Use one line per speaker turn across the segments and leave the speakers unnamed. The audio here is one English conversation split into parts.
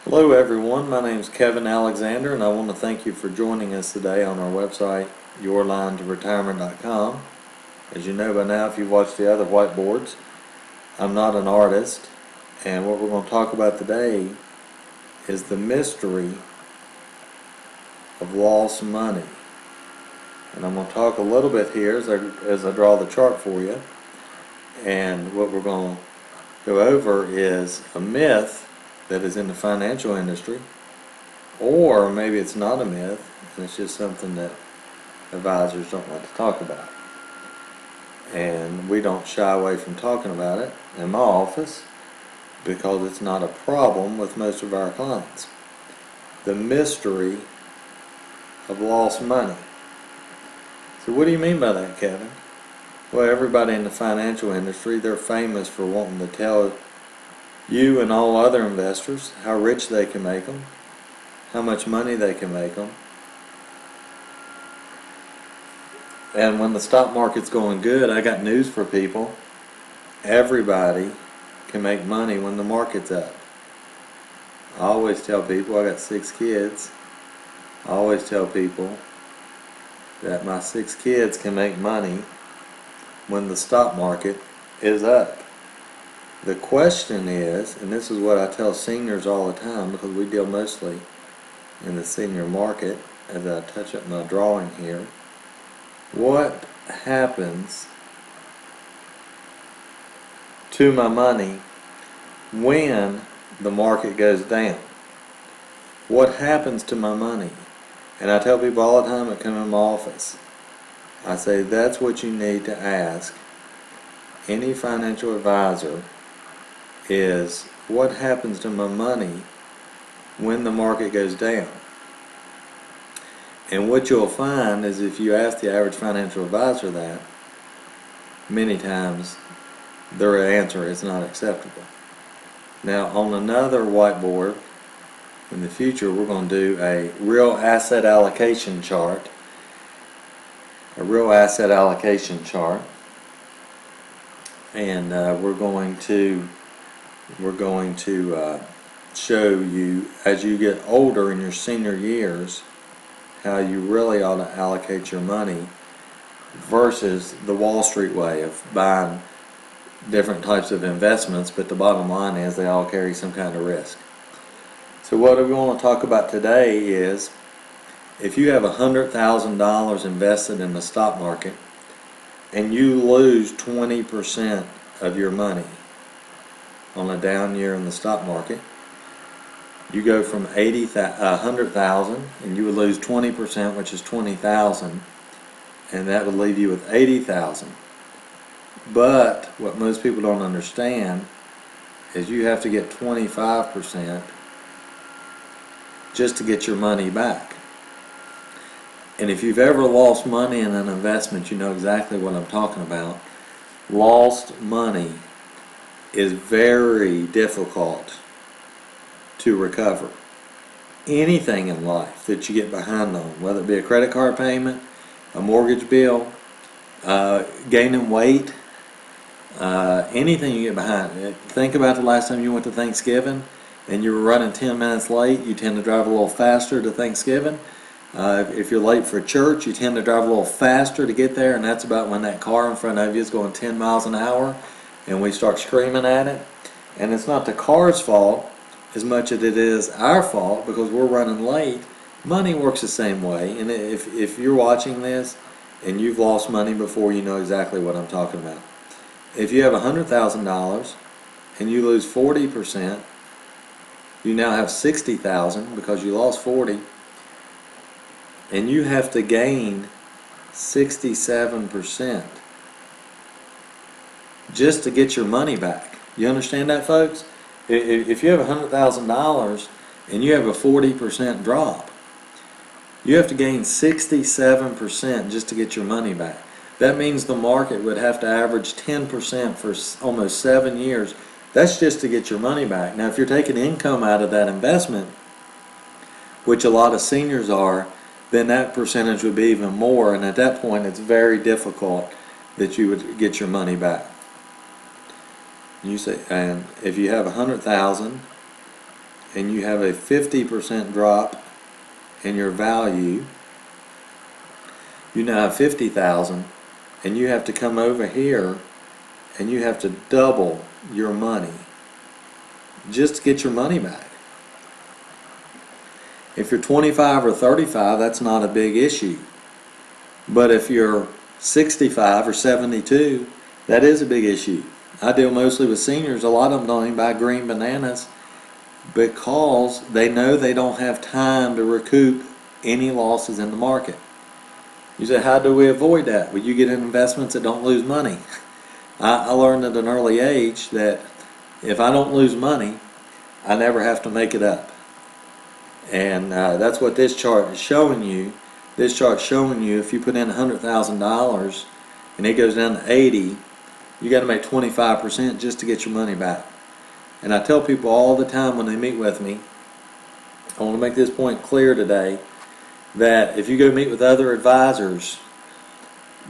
Hello everyone, my name is Kevin Alexander and I want to thank you for joining us today on our website yourlinetoretirement.com. As you know by now, if you've watched the other whiteboards, I'm not an artist, and what we're going to talk about today is the mystery of lost money. And I'm going to talk a little bit here as I draw the chart for you, and what we're going to go over is a myth that is in the financial industry, or maybe it's not a myth and it's just something that advisors don't like to talk about. And we don't shy away from talking about it in my office because it's not a problem with most of our clients. The mystery of lost money. So what do you mean by that, Kevin? Well, everybody in the financial industry, they're famous for wanting to tell you and all other investors how rich they can make them, how much money they can make them. And when the stock market's going good, I got news for people. Everybody can make money when the market's up. I always tell people, I got 6 kids, I always tell people that my 6 kids can make money when the stock market is up. The question is, and this is what I tell seniors all the time because we deal mostly in the senior market, as I touch up my drawing here, what happens to my money when the market goes down? What happens to my money? And I tell people all the time that come in my office, I say that's what you need to ask any financial advisor is, what happens to my money when the market goes down? And what you'll find is if you ask the average financial advisor that, many times their answer is not acceptable. Now, on another whiteboard in the future, we're going to do a real asset allocation chart. And we're going to show you, as you get older in your senior years, how you really ought to allocate your money versus the Wall Street way of buying different types of investments, but the bottom line is they all carry some kind of risk. So what we want to talk about today is, if you have $100,000 invested in the stock market and you lose 20% of your money on a down year in the stock market, you go from 100,000 and you would lose 20%, which is 20,000, and that would leave you with 80,000. But what most people don't understand is you have to get 25% just to get your money back. And if you've ever lost money in an investment, you know exactly what I'm talking about. Lost money is very difficult to recover. Anything in life that you get behind on, whether it be a credit card payment, a mortgage bill, gaining weight, anything you get behind. Think about the last time you went to Thanksgiving and you were running 10 minutes late. You tend to drive a little faster to Thanksgiving. If you're late for church, you tend to drive a little faster to get there, and that's about when that car in front of you is going 10 miles an hour and we start screaming at it. And it's not the car's fault as much as it is our fault because we're running late. Money works the same way, and if you're watching this and you've lost money before, you know exactly what I'm talking about. If you have $100,000 and you lose 40%, you now have 60,000 because you lost 40, and you have to gain 67% just to get your money back. You understand that, folks? If you have $100,000 and you have a 40% drop, you have to gain 67% just to get your money back. That means the market would have to average 10% for almost 7 years. That's just to get your money back. Now, if you're taking income out of that investment, which a lot of seniors are, then that percentage would be even more, and at that point it's very difficult that you would get your money back. You say, and if you have 100,000 and you have a 50% drop in your value, you now have 50,000, and you have to come over here and you have to double your money just to get your money back. If you're 25 or 35, that's not a big issue. But if you're 65 or 72, that is a big issue. I deal mostly with seniors. A lot of them don't even buy green bananas because they know they don't have time to recoup any losses in the market. You say, how do we avoid that? Well, you get in investments that don't lose money. I learned at an early age that if I don't lose money, I never have to make it up. And that's what this chart is showing you. This chart's showing you if you put in $100,000 and it goes down to 80, you got to make 25% just to get your money back. And I tell people all the time when they meet with me, I want to make this point clear today, that if you go meet with other advisors,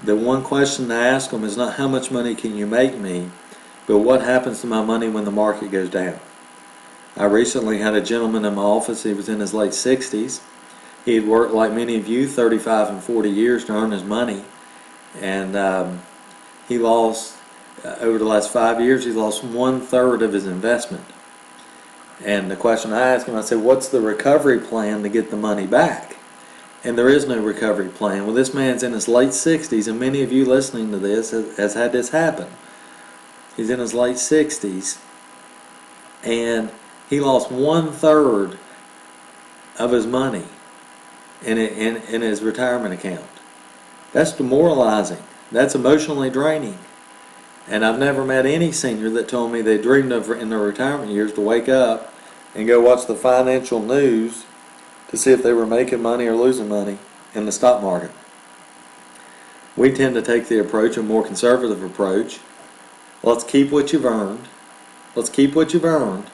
the one question to ask them is not how much money can you make me, but what happens to my money when the market goes down. I recently had a gentleman in my office. He was in his late 60s. He had worked like many of you 35 and 40 years to earn his money, and he lost over the last 5 years he lost 1/3 of his investment. And the question I asked him, I said, what's the recovery plan to get the money back? And there is no recovery plan. Well, this man's in his late 60s, and many of you listening to this has had this happen. He's in his late 60s, and he lost 1/3 of his money in his retirement account. That's demoralizing. That's emotionally draining. And I've never met any senior that told me they dreamed of in their retirement years to wake up and go watch the financial news to see if they were making money or losing money in the stock market. We tend to take the approach, a more conservative approach. Let's keep what you've earned. Let's keep what you've earned,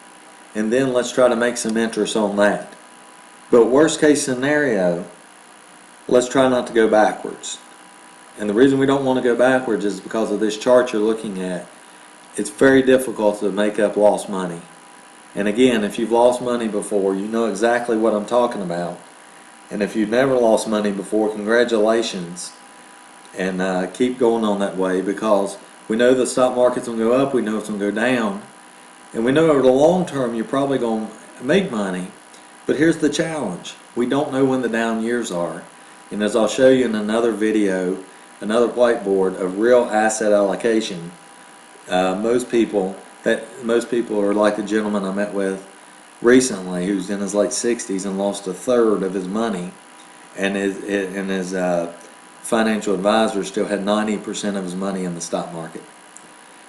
and then let's try to make some interest on that. But worst case scenario, let's try not to go backwards. And the reason we don't want to go backwards is because of this chart you're looking at. It's very difficult to make up lost money. And again, if you've lost money before, you know exactly what I'm talking about. And if you've never lost money before, congratulations. And keep going on that way, because we know the stock market's going to go up, we know it's going to go down. And we know over the long term you're probably going to make money. But here's the challenge. We don't know when the down years are. And as I'll show you in another video, another whiteboard of real asset allocation, most people are like the gentleman I met with recently who's in his late 60s and lost 1/3 of his money, and his financial advisor still had 90% of his money in the stock market.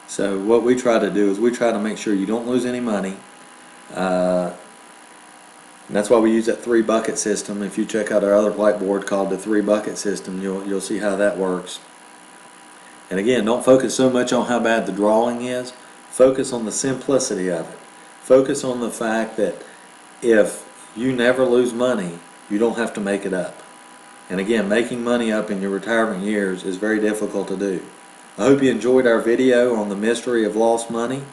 So what we try to do is we try to make sure you don't lose any money. And that's why we use that 3-bucket system. If you check out our other whiteboard called the 3-bucket system, you'll see how that works. And again, don't focus so much on how bad the drawing is. Focus on the simplicity of it. Focus on the fact that if you never lose money, you don't have to make it up. And again, making money up in your retirement years is very difficult to do. I hope you enjoyed our video on the mystery of lost money,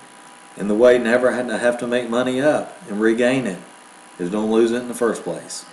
and the way never to have to make money up and regain it is don't lose it in the first place.